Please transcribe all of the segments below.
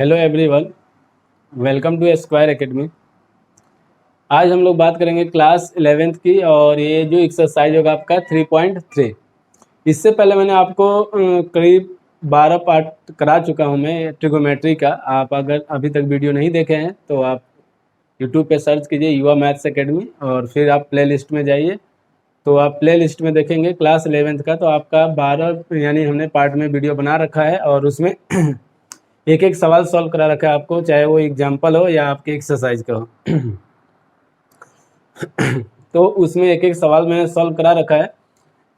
Hello everyone, welcome to Square Academy. आज हम लोग बात करेंगे क्लास 11th की और ये जो एक्सरसाइज होगा आपका 3.3। इससे पहले मैंने आपको करीब 12 पार्ट करा चुका हूँ मैं ट्रिगोमेट्री का। आप अगर अभी तक वीडियो नहीं देखे हैं तो आप यूट्यूब पे सर्च कीजिए युवा मैथ्स एकेडमी और फिर आप प्ले लिस्ट में जाइए तो आप प्ले लिस्ट में देखेंगे क्लास 11th का। तो आपका 12 यानी हमने पार्ट में वीडियो बना रखा है और उसमें एक एक सवाल सॉल्व करा रखा है आपको, चाहे वो एग्जाम्पल हो या आपके एक्सरसाइज का हो। तो उसमें एक एक सवाल मैंने सॉल्व करा रखा है।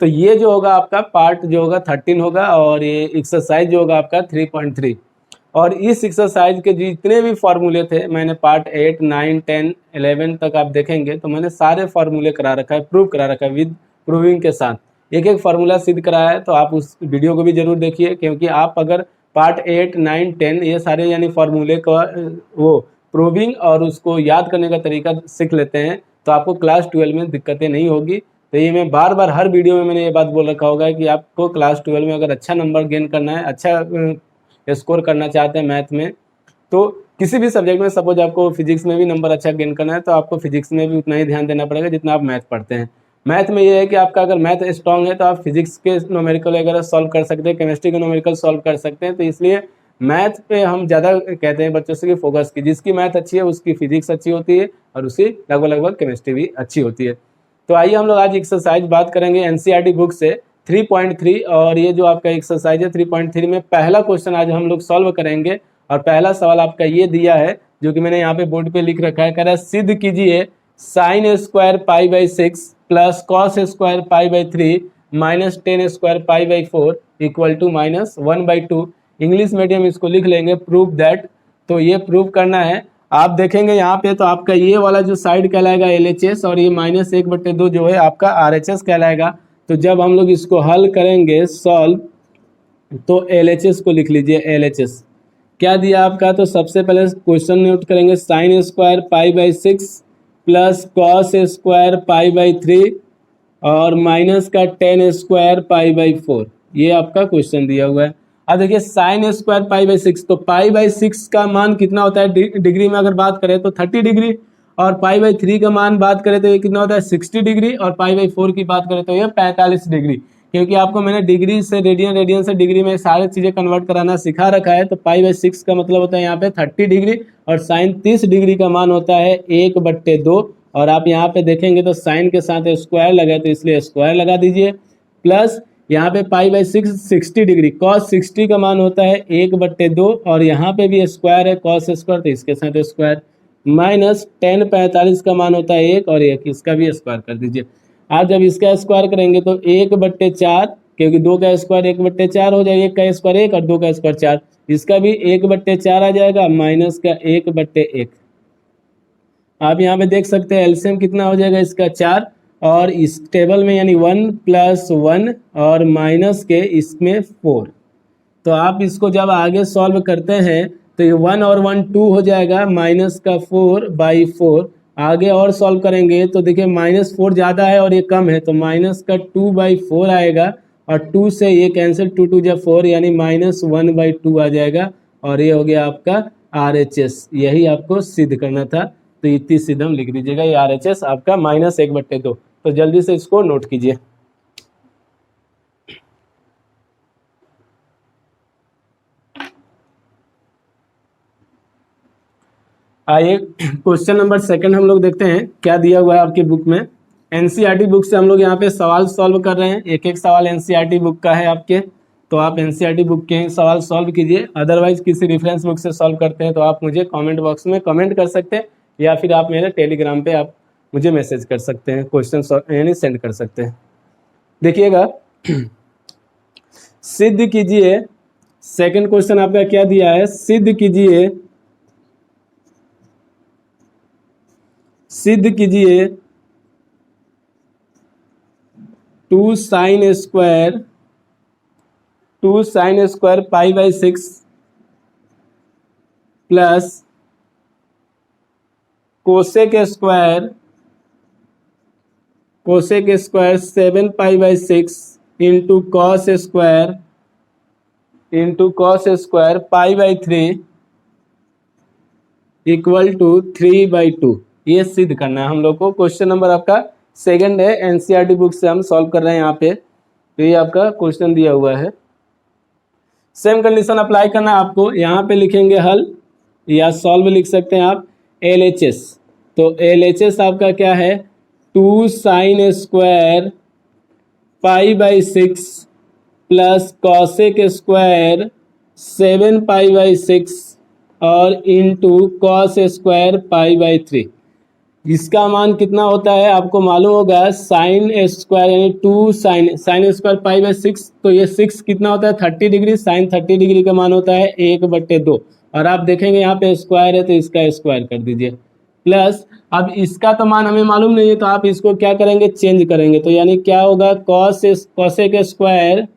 तो ये जो होगा आपका पार्ट जो होगा 13 होगा और ये एक्सरसाइज जो होगा आपका 3.3। और इस एक्सरसाइज के जितने भी फार्मूले थे मैंने पार्ट 8, 9, 10, 11 तक आप देखेंगे तो मैंने सारे फार्मूले करा रखा है, प्रूव करा रखा है विद प्रूविंग के साथ। एक एक फार्मूला सिद्ध कराया है, तो आप उस वीडियो को भी जरूर देखिए, क्योंकि आप अगर पार्ट 8, 9, 10 ये सारे यानी फार्मूले का वो प्रूविंग और उसको याद करने का तरीका सीख लेते हैं तो आपको क्लास 12 में दिक्कतें नहीं होगी। तो ये मैं बार बार हर वीडियो में मैंने ये बात बोल रखा होगा कि आपको क्लास 12 में अगर अच्छा नंबर गेन करना है, अच्छा स्कोर करना चाहते हैं मैथ में, तो किसी भी सब्जेक्ट में, सपोज आपको फिजिक्स में भी नंबर अच्छा गेन करना है तो आपको फिजिक्स में भी उतना ही ध्यान देना पड़ेगा जितना आप मैथ पढ़ते हैं। मैथ में ये है कि आपका अगर मैथ स्ट्रांग है तो आप फिजिक्स के न्यूमेरिकल वगैरह सॉल्व कर सकते हैं, केमिस्ट्री के न्यूमेरिकल सॉल्व कर सकते हैं। तो इसलिए मैथ पे हम ज़्यादा कहते हैं बच्चों से कि फोकस की, जिसकी मैथ अच्छी है उसकी फिजिक्स अच्छी होती है और उसकी लगभग केमिस्ट्री भी अच्छी होती है। तो आइए हम लोग आज एक्सरसाइज बात करेंगे एनसीईआरटी बुक से 3.3। और ये जो आपका एक्सरसाइज है 3.3 में पहला क्वेश्चन आज हम लोग सॉल्व करेंगे। और पहला सवाल आपका ये दिया है जो कि मैंने यहाँ पे बोर्ड पे लिख रखा है, कह रहा है सिद्ध कीजिए sine square pi by 6 plus cos square pi by 3 minus tan square pi by 4 equal to minus 1/2। English medium इसको लिख लेंगे प्रूव दैट। तो ये प्रूव करना है। आप देखेंगे यहाँ पे तो आपका ये वाला जो साइड कहलाएगा LHS और ये -1/2 जो है आपका RHS कहलाएगा। तो जब हम लोग इसको हल करेंगे सॉल्व तो LHS को लिख लीजिए। LHS क्या दिया आपका, तो सबसे पहले क्वेश्चन नोट करेंगे sign square pi by 6 plus cos square pi by 3 और माइनस का टेन स्क्वायर पाई बाई 4। ये आपका क्वेश्चन दिया हुआ है। अब देखिए साइन स्क्वायर पाई बाई 6, तो पाई बाई 6 का मान कितना होता है डिग्री में अगर बात करें तो 30 डिग्री, और पाई बाई 3 का मान बात करें तो ये कितना होता है 60 डिग्री, और पाई बाई 4 की बात करें तो ये 45 डिग्री। क्योंकि आपको मैंने डिग्री से रेडियन, रेडियन से डिग्री में सारी चीज़ें कन्वर्ट कराना सिखा रखा है। तो पाई बाई 6 का मतलब होता है यहाँ पे 30 डिग्री और साइन 30 डिग्री का मान होता है 1/2। और आप यहाँ पे देखेंगे तो साइन के साथ स्क्वायर लगा है तो इसलिए स्क्वायर लगा दीजिए, प्लस यहाँ पे पाई बाई 6 60 डिग्री, कॉस 60 का मान होता है 1/2 और यहाँ पे भी स्क्वायर है कॉस स्क्वायर तो इसके साथ स्क्वायर, माइनस टेन 45 का मान होता है 1 और 1 इसका भी स्क्वायर कर दीजिए। आप जब इसका स्क्वायर करेंगे तो 1/4, क्योंकि 2 का स्क्वायर 1/4 हो जाएगा, 1 का स्क्वायर 1 और 2 का स्क्वायर 4, इसका भी 1/4 आ जाएगा, माइनस का 1/1। आप यहाँ पे देख सकते हैं एलसीएम कितना हो जाएगा इसका 4, और इस टेबल में यानी 1 + 1 और माइनस के इसमें 4। तो आप इसको जब आगे सॉल्व करते हैं तो ये 1 और 1 2 हो जाएगा, माइनस का 4/4। आगे और सॉल्व करेंगे तो देखिए -4 ज़्यादा है और ये कम है तो माइनस का 2/4 आएगा, और 2 से ये कैंसिल, 2 2 जा 4 यानी -1/2 आ जाएगा। और ये हो गया आपका RHS। यही आपको सिद्ध करना था, तो इतनी सिद्ध हम लिख दीजिएगा। ये RHS आपका -1/2। तो जल्दी से इसको नोट कीजिए। आइए क्वेश्चन नंबर 2 हम लोग देखते हैं क्या दिया हुआ है आपकी बुक में। एनसीईआरटी बुक से हम लोग यहाँ पे सवाल सॉल्व कर रहे हैं। एक एक सवाल एनसीईआरटी बुक का है आपके, तो आप एनसीईआरटी बुक के सवाल सॉल्व कीजिए। अदरवाइज किसी रेफरेंस बुक से सॉल्व करते हैं तो आप मुझे कमेंट बॉक्स में कमेंट कर सकते हैं, या फिर आप मेरे टेलीग्राम पे आप मुझे मैसेज कर सकते हैं, क्वेश्चन यानी सेंड कर सकते हैं। देखिएगा सिद्ध कीजिए, सेकंड क्वेश्चन आपका क्या दिया है, सिद्ध कीजिए, सिद्ध कीजिए 2 sine square pi by 6 plus cosec square 7 pi by 6 into cos square pi by 3 equal to 3/2। ये सिद्ध करना है हम लोग को। क्वेश्चन नंबर आपका सेकंड है, एनसीईआरटी बुक से हम सॉल्व कर रहे हैं यहाँ पे। तो ये आपका क्वेश्चन दिया हुआ है। सेम कंडीशन अप्लाई करना है आपको। यहाँ पे लिखेंगे हल या सॉल्व लिख सकते हैं आप। LHS, तो LHS आपका क्या है, 2 sin square π/6 plus cosec square 7 π/6 और इंटू कॉस स्क्वायर π/3। इसका मान कितना होता है आपको मालूम होगा, साइन स्क्वायर यानी 2 साइन स्क्वायर π/6, तो ये 6 कितना होता है 30 डिग्री, साइन 30 डिग्री का मान होता है 1/2। और आप देखेंगे यहाँ पे स्क्वायर है तो इसका स्क्वायर कर दीजिए, प्लस अब इसका तो मान हमें मालूम नहीं है तो आप इसको क्या करेंगे, चेंज करेंगे। तो यानी क्या होगा, कॉसेक स्क्वायर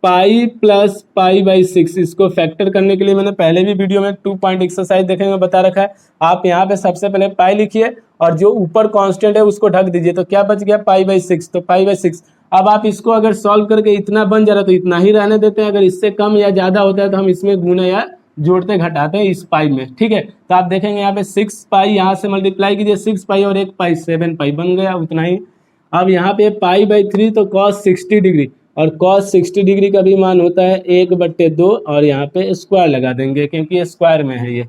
पाई प्लस π/6। इसको फैक्टर करने के लिए मैंने पहले भी वीडियो में 2 पॉइंट एक्सरसाइज देखने में बता रखा है। आप यहाँ पे सबसे पहले पाई लिखिए और जो ऊपर कांस्टेंट है उसको ढक दीजिए, तो क्या बच गया π/6, तो π/6। अब आप इसको अगर सॉल्व करके इतना बन जा रहा है तो इतना ही रहने देते हैं, अगर इससे कम या ज्यादा होता है तो हम इसमें गुना या जोड़ते घटाते हैं इस पाई में, ठीक है। तो आप देखेंगे यहाँ पे 6 पाई, यहाँ से मल्टीप्लाई कीजिए 6 पाई और 1 पाई 7 पाई बन गया, उतना ही। अब यहाँ पे π/3 तो cos 60 डिग्री, और cos 60 डिग्री का भी मान होता है 1/2, और यहाँ पे स्क्वायर लगा देंगे क्योंकि ये स्क्वायर में है। ये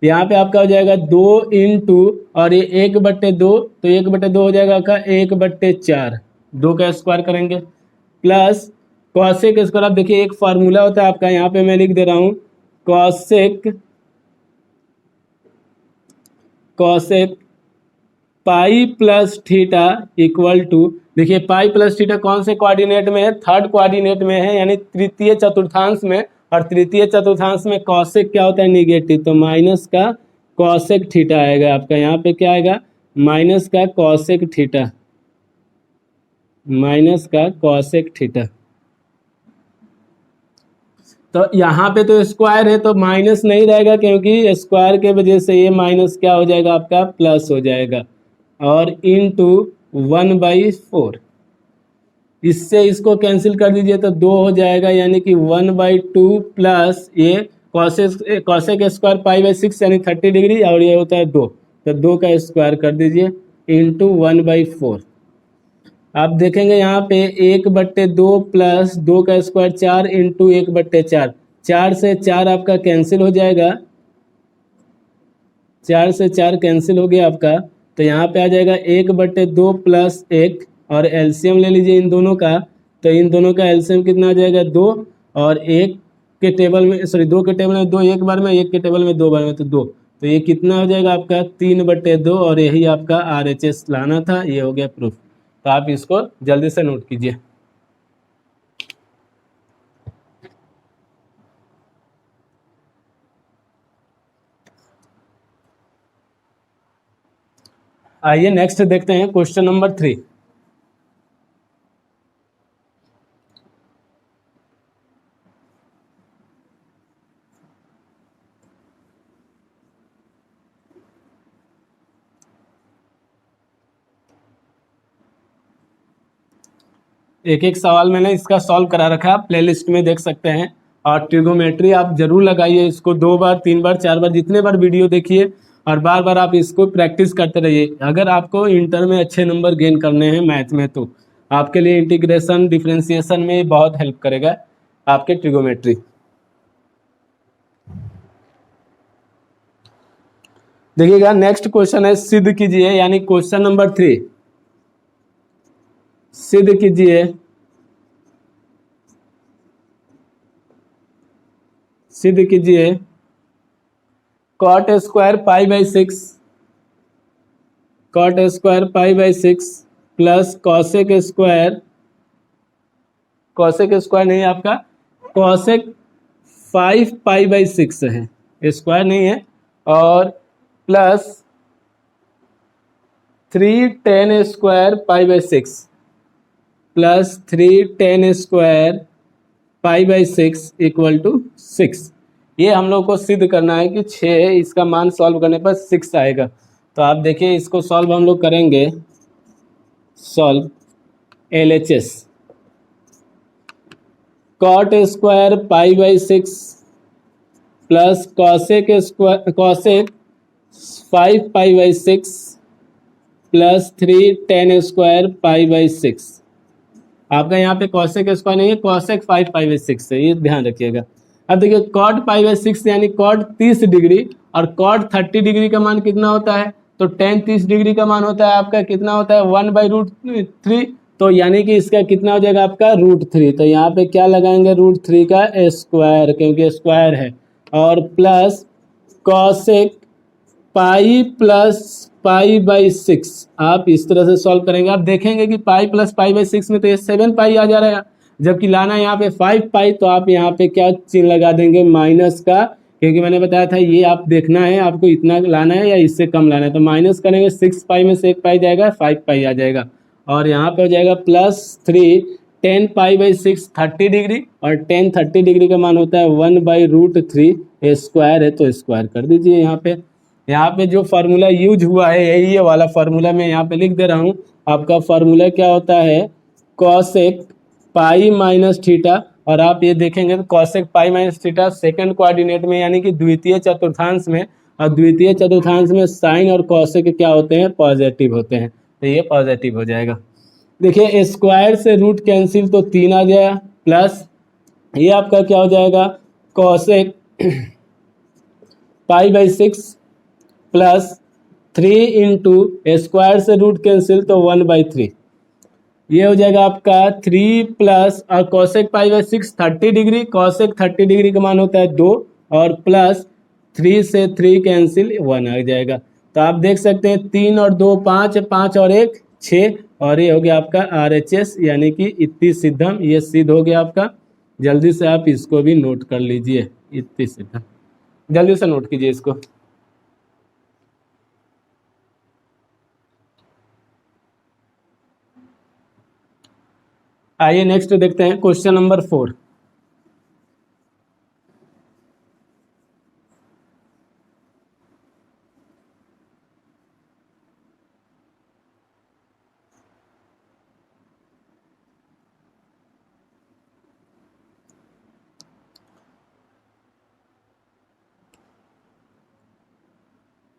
यहाँ पे आपका हो जाएगा 2 इंटू और ये 1/2, तो 1/2 हो जाएगा आपका 1/4, 2 का स्क्वायर करेंगे, प्लस कॉसेक स्क्वायर। आप देखिए एक फार्मूला होता है आपका, यहाँ पे मैं लिख दे रहा हूँ, cosec pi plus theta equal to, देखिए पाई प्लस थीटा कौन से कोऑर्डिनेट में है, थर्ड कोऑर्डिनेट में है, यानी तृतीय चतुर्थांश में। और तृतीय चतुर्थांश में कॉसेक क्या होता है, निगेटिव, तो माइनस का कॉसेक थीटा आएगा आपका। यहाँ पे क्या आएगा, माइनस का कॉसेक थीटा, माइनस का कॉसेक थीटा। तो यहाँ पे तो स्क्वायर है तो माइनस नहीं रहेगा, क्योंकि स्क्वायर के वजह से ये माइनस क्या हो जाएगा आपका, प्लस हो जाएगा, और इंटू 1/4। इससे इसको कैंसिल कर दीजिए तो 2 हो जाएगा, यानी कि 1/2 प्लस ये कॉसेक स्क्वायर π/6 यानी 30 डिग्री, और ये होता है 2, तो 2 का स्क्वायर कर दीजिए इंटू 1/4। आप देखेंगे यहाँ पे 1/2 प्लस 2 का स्क्वायर 4 इंटू 1/4, 4 से 4 आपका कैंसिल हो जाएगा, 4 से 4 कैंसिल हो गया आपका। तो यहाँ पे आ जाएगा 1/2 प्लस 1, और एलसीएम ले लीजिए इन दोनों का, तो इन दोनों का एलसीएम कितना आ जाएगा 2, और 1 के टेबल में, सॉरी 2 के टेबल में 2 एक बार में, 1 के टेबल में 2 बार में, तो 2, तो ये कितना हो जाएगा आपका 3/2, और यही आपका RHS लाना था। ये हो गया प्रूफ। तो आप इसको जल्दी से नोट कीजिए। आइए नेक्स्ट देखते हैं क्वेश्चन नंबर 3। एक एक सवाल मैंने इसका सॉल्व करा रखा है, प्लेलिस्ट में देख सकते हैं। और ट्रिगोमेट्री आप जरूर लगाइए इसको, 2 बार 3 बार 4 बार, जितने बार वीडियो देखिए, और बार बार आप इसको प्रैक्टिस करते रहिए। अगर आपको इंटर में अच्छे नंबर गेन करने हैं मैथ में, तो आपके लिए इंटीग्रेशन डिफरेंशिएशन में बहुत हेल्प करेगा आपके ट्रिगोमेट्री। देखिएगा नेक्स्ट क्वेश्चन है, सिद्ध कीजिए, यानी क्वेश्चन नंबर 3, सिद्ध कीजिए, सिद्ध कीजिए cot square π/6, cot square π/6 plus cosec square, cosec square नहीं आपका, कॉसेक 5 π/6 है, स्क्वायर नहीं है, और plus 3 tan square π/6 plus 3 tan square π/6 equal to 6। ये हम लोग को सिद्ध करना है कि 6 है, इसका मान सॉल्व करने पर 6 आएगा। तो आप देखिए इसको सॉल्व हम लोग करेंगे, solve LHS, cot square π/6 plus cosec 5 पाई/6 प्लस 3 tan स्क्वायर पाई/6। आपका यहाँ पे कॉसेक स्क्वायर नहीं है, कॉसेक 5 पाई/6 है, ये ध्यान रखिएगा। अब देखिए कॉट पाई/6 यानी कॉट 30 डिग्री, और कॉट 30 डिग्री का मान कितना होता है, तो टेन 30 डिग्री का मान होता है आपका कितना होता है 1/√3। तो यानी कि इसका कितना हो जाएगा आपका √3। तो यहाँ पे क्या लगाएंगे √3 का स्क्वायर, क्योंकि स्क्वायर है, और प्लस कॉसेक पाई प्लस पाई/6। आप इस तरह से सॉल्व करेंगे, आप देखेंगे कि पाई प्लस पाई/6 में तो ये 7 पाई आ जा रहा है, जबकि लाना है यहाँ पे 5 पाई। तो आप यहाँ पे क्या चिन्ह लगा देंगे, माइनस का, क्योंकि मैंने बताया था ये आप देखना है आपको इतना लाना है या इससे कम लाना है। तो माइनस करेंगे, 6 पाई में से 1 पाई जाएगा, 5 पाई आ जाएगा, और यहाँ पे हो जाएगा +3 10 पाई/6 30 डिग्री, और 10 30 डिग्री का मान होता है 1/√3 स्क्वायर है, तो स्क्वायर कर दीजिए। यहाँ पे जो फार्मूला यूज हुआ है यही ये वाला फार्मूला मैं यहाँ पे लिख दे रहा हूँ। आपका फार्मूला क्या होता है, कॉसेक पाई माइनस थीटा, और आप ये देखेंगे तो cosec pi minus theta second coordinate में यानी कि द्वितीय चतुर्थांश में, और द्वितीय चतुर्थांश में साइन और कॉसेक क्या होते हैं, पॉजिटिव होते हैं, तो ये पॉजिटिव हो जाएगा। देखिए स्क्वायर से रूट कैंसिल तो 3 आ जाएगा, प्लस ये आपका क्या हो जाएगा कॉसेक पाई/6 प्लस 3 इंटू स्क्वायर से रूट कैंसिल तो 1/3, ये हो जाएगा आपका 3 प्लस, और कॉसेक पाई/6 30 डिग्री, कॉसेक 30 डिग्री का मान होता है 2, और प्लस 3 से 3 कैंसिल 1 आ जाएगा। तो आप देख सकते हैं 3 और 2 5, 5 और 1 6, और ये हो गया आपका RHS यानी कि इत्ती सिद्धम, ये सिद्ध हो गया आपका। जल्दी से आप इसको भी नोट कर लीजिए, इत्ती सिद्धम, जल्दी से नोट कीजिए इसको। आइए नेक्स्ट देखते हैं क्वेश्चन नंबर 4।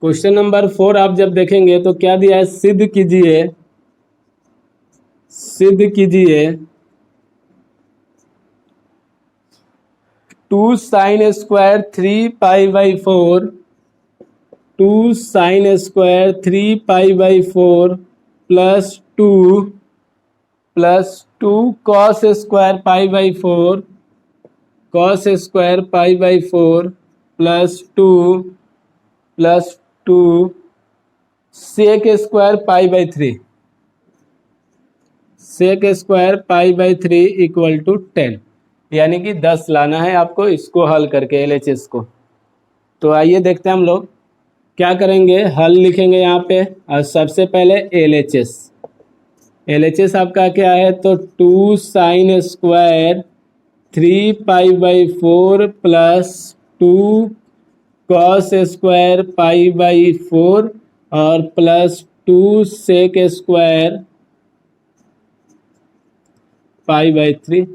क्वेश्चन नंबर 4 आप जब देखेंगे तो क्या दिया है, सिद्ध कीजिए 2 sin स्क्वायर 3 पाई/4, 2 sin स्क्वायर 3 पाई/4 प्लस 2 cos स्क्वायर पाई/4, cos स्क्वायर पाई/4 प्लस 2 sec स्क्वायर पाई/3, sec स्क्वायर पाई/3 इक्वल टू 10, यानी कि 10 लाना है आपको इसको हल करके LHS को। तो आइए देखते हैं हम लोग क्या करेंगे, हल लिखेंगे यहाँ पे, और सबसे पहले LHS आपका क्या है, तो 2 sin स्क्वायर 3 पाई/4 प्लस 2 cos स्क्वायर पाई/4 और प्लस 2 sec स्क्वायर पाई/3।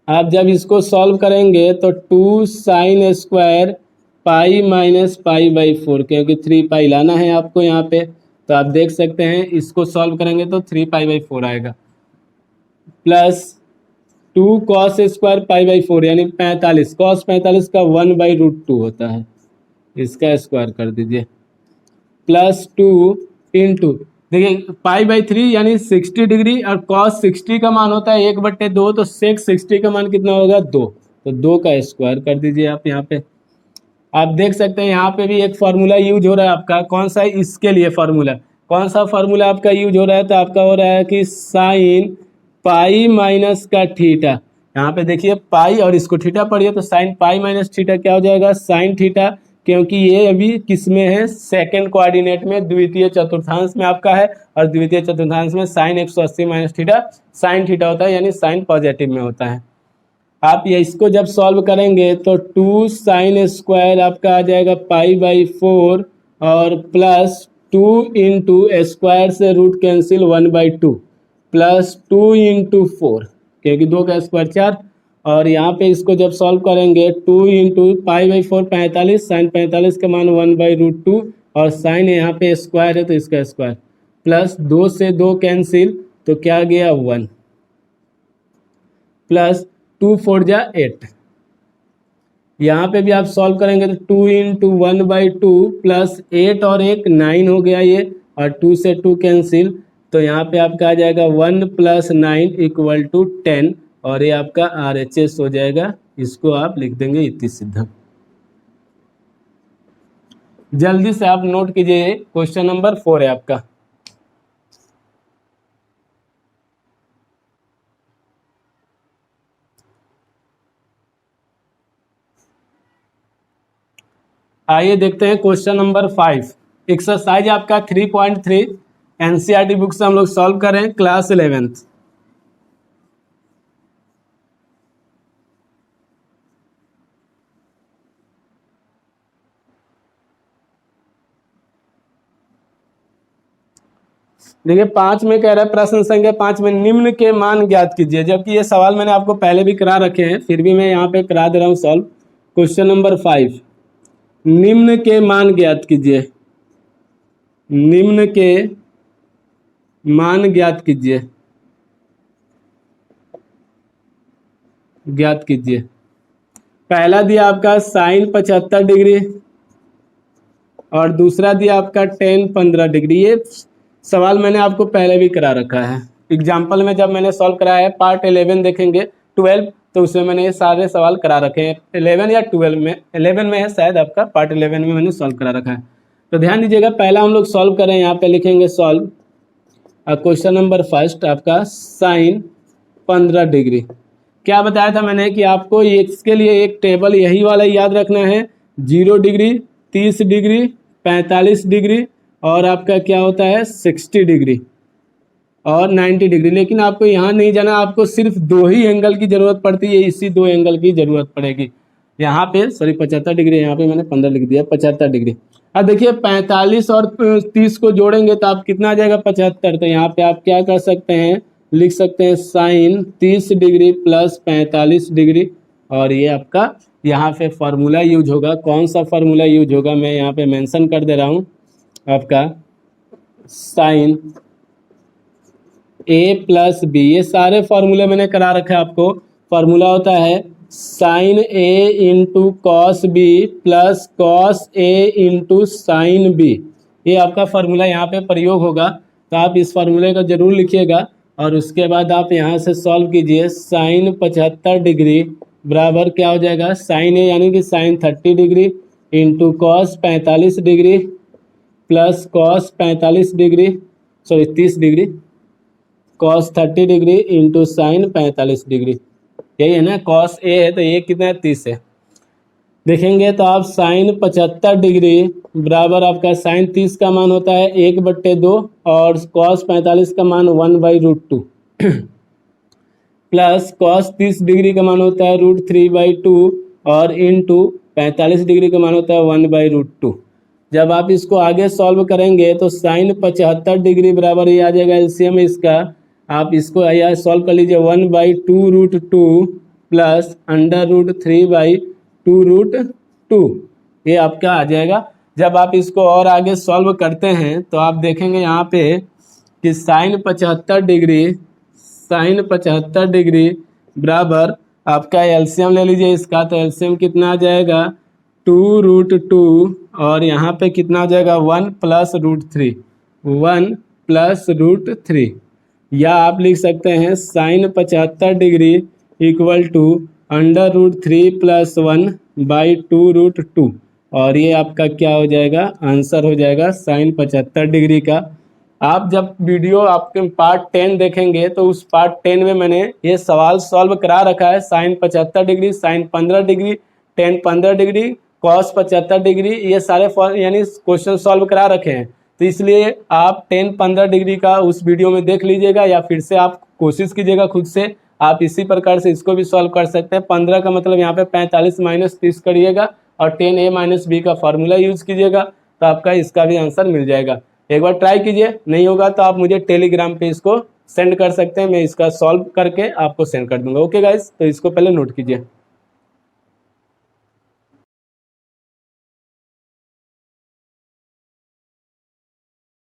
आप जब इसको सॉल्व करेंगे तो 2 sin स्क्वायर पाई माइनस पाई/4, क्योंकि 3 पाई लाना है आपको यहाँ पे, तो आप देख सकते हैं इसको सॉल्व करेंगे तो 3 पाई/4 आएगा, प्लस 2 cos स्क्वायर पाई/4 यानी 45, cos 45 का 1/√2 होता है, इसका स्क्वायर कर दीजिए, प्लस 2 इंटू, देखिए पाई/3 यानी 60 डिग्री, और cos 60 का मान होता है 1/2, तो sec 60 का मान कितना होगा 2, तो 2 का स्क्वायर कर दीजिए आप यहाँ पे। आप देख सकते हैं यहाँ पे भी एक फार्मूला यूज हो रहा है आपका, कौन सा, इसके लिए फार्मूला, कौन सा फार्मूला आपका यूज हो रहा है, तो आपका हो रहा है कि साइन पाई माइनस का थीटा, यहाँ पे देखिए पाई और इसको थीटा पढ़िए, तो साइन पाई माइनस थीटा क्या हो जाएगा, साइन थीटा, क्योंकि ये अभी किस में है, सेकंड कोऑर्डिनेट में, द्वितीय चतुर्थांश में आपका है, और द्वितीय चतुर्थांश में sine 180 minus theta sine theta होता है, यानी साइन पॉजिटिव में होता है। आप ये इसको जब सॉल्व करेंगे तो 2 sin स्क्वायर आपका आ जाएगा पाई/4 और प्लस 2 इंटू स्क्वायर से रूट कैंसिल 1/2 प्लस 2 इंटू 4, क्योंकि 2 का स्क्वायर 4, और यहाँ पे इसको जब सॉल्व करेंगे 2 इंटू पाई बाई 4 45, साइन 45 का मान 1/√2 और साइन यहाँ पे स्क्वायर है तो इसका स्क्वायर, प्लस 2 से 2 कैंसिल तो क्या गया 1, प्लस 2 4 जा 8। यहाँ पे भी आप सॉल्व करेंगे तो 2 इंटू 1/2 प्लस 8 और 1 9 हो गया ये, और 2 से 2 कैंसिल तो यहाँ पे आपका आ जाएगा 1 + 9 = 10, और ये आपका RHS हो जाएगा। इसको आप लिख देंगे इति सिद्धम। जल्दी से आप नोट कीजिए, क्वेश्चन नंबर 4 है आपका। आइए देखते हैं क्वेश्चन नंबर 5। एक्सरसाइज आपका 3.3 NCERT बुक से हम लोग सॉल्व कर रहे हैं, क्लास 11th। देखिए 5 में कह रहा है प्रश्न संख्या 5 में निम्न के मान ज्ञात कीजिए, जबकि ये सवाल मैंने आपको पहले भी करा रखे हैं, फिर भी मैं यहाँ पे करा दे रहा हूँ सॉल्व। क्वेश्चन नंबर 5, निम्न के मान ज्ञात कीजिए, निम्न के मान ज्ञात कीजिए, ज्ञात कीजिए। पहला दिया आपका साइन 75 डिग्री और दूसरा दिया आपका टेन 15 डिग्री। ये सवाल मैंने आपको पहले भी करा रखा है एग्जाम्पल में, जब मैंने सॉल्व कराया है पार्ट 11 देखेंगे 12, तो उसमें मैंने ये सारे सवाल करा रखे हैं 11 या 12 में, 11 में है शायद आपका, पार्ट 11 में मैंने सॉल्व करा रखा है। तो ध्यान दीजिएगा, पहला हम लोग सॉल्व करें, यहाँ पे लिखेंगे सॉल्व क्वेश्चन नंबर फर्स्ट आपका साइन 15 डिग्री। क्या बताया था मैंने कि आपको इसके लिए एक टेबल यही वाला याद रखना है, 0 डिग्री, 30 डिग्री, 45 डिग्री और आपका क्या होता है 60 डिग्री और 90 डिग्री। लेकिन आपको यहाँ नहीं जाना, आपको सिर्फ 2 ही एंगल की जरूरत पड़ती है, इसी 2 एंगल की जरूरत पड़ेगी। यहाँ पे सॉरी 75 डिग्री, यहाँ पे मैंने 15 लिख दिया, 75 डिग्री। अब देखिए 45 और 30 को जोड़ेंगे तो आप कितना आ जाएगा 75। तो यहाँ पे आप क्या कर सकते हैं, लिख सकते हैं साइन 30 डिग्री प्लस 45 डिग्री, और ये आपका यहाँ पे फार्मूला यूज होगा। कौन सा फार्मूला यूज होगा मैं यहाँ पे मेंशन कर दे रहा हूँ, आपका साइन A प्लस बी, ये सारे फार्मूले मैंने करा रखा है आपको। फार्मूला होता है sine A into cos B plus cos A into sine B. ये आपका फार्मूला यहाँ पे प्रयोग होगा, तो आप इस फार्मूले को जरूर लिखिएगा और उसके बाद आप यहाँ से सॉल्व कीजिए। साइन 75 डिग्री बराबर क्या हो जाएगा, साइन A यानी कि sine 30 degree into cos 45 degree plus cos 45 degree sorry 30 degree cos 30 degree into sine 45 degree. यही है ना, कॉस ए है तो ये कितना है 30 है। देखेंगे तो आप साइन 75 डिग्री बराबर आपका साइन 30 का मान होता है 1/2 और कॉस 45 का मान 1/√2 प्लस कॉस 30 डिग्री का मान होता है √3/2 और इंटू 45 डिग्री का मान होता है 1/√2। जब आप इसको आगे सॉल्व करेंगे तो साइन 75 डिग्री बराबर ये आ जाएगा एलसीएम इसका, आप इसको यहाँ सॉल्व कर लीजिए 1/2√2 प्लस √3/2√2, ये आपका आ जाएगा। जब आप इसको और आगे सॉल्व करते हैं तो आप देखेंगे यहाँ पे कि साइन 75 डिग्री बराबर आपका एलसीएम ले लीजिए इसका, तो एलसीएम कितना आ जाएगा 2√2 और यहाँ पे कितना हो जाएगा 1 + √3, या आप लिख सकते हैं साइन 75 डिग्री इक्वल टू √3 + 1/2√2, और ये आपका क्या हो जाएगा, आंसर हो जाएगा साइन 75 डिग्री का। आप जब वीडियो आपके पार्ट 10 देखेंगे तो उस पार्ट 10 में मैंने ये सवाल सॉल्व करा रखा है, sine 75 degree, sine 15 degree, tan 15 degree, cos 75 degree, ये सारे यानी क्वेश्चन सॉल्व करा रखे हैं। तो इसलिए आप 10-15 डिग्री का उस वीडियो में देख लीजिएगा या फिर से आप कोशिश कीजिएगा खुद से, आप इसी प्रकार से इसको भी सॉल्व कर सकते हैं। 15 का मतलब यहाँ पे 45 - 30 करिएगा और 10a - b का फार्मूला यूज कीजिएगा, तो आपका इसका भी आंसर मिल जाएगा। एक बार ट्राई कीजिए, नहीं होगा तो आप मुझे टेलीग्राम पे इसको सेंड कर सकते हैं, मैं इसका सॉल्व करके आपको सेंड कर दूंगा। ओके गाइस, तो इसको पहले नोट कीजिए।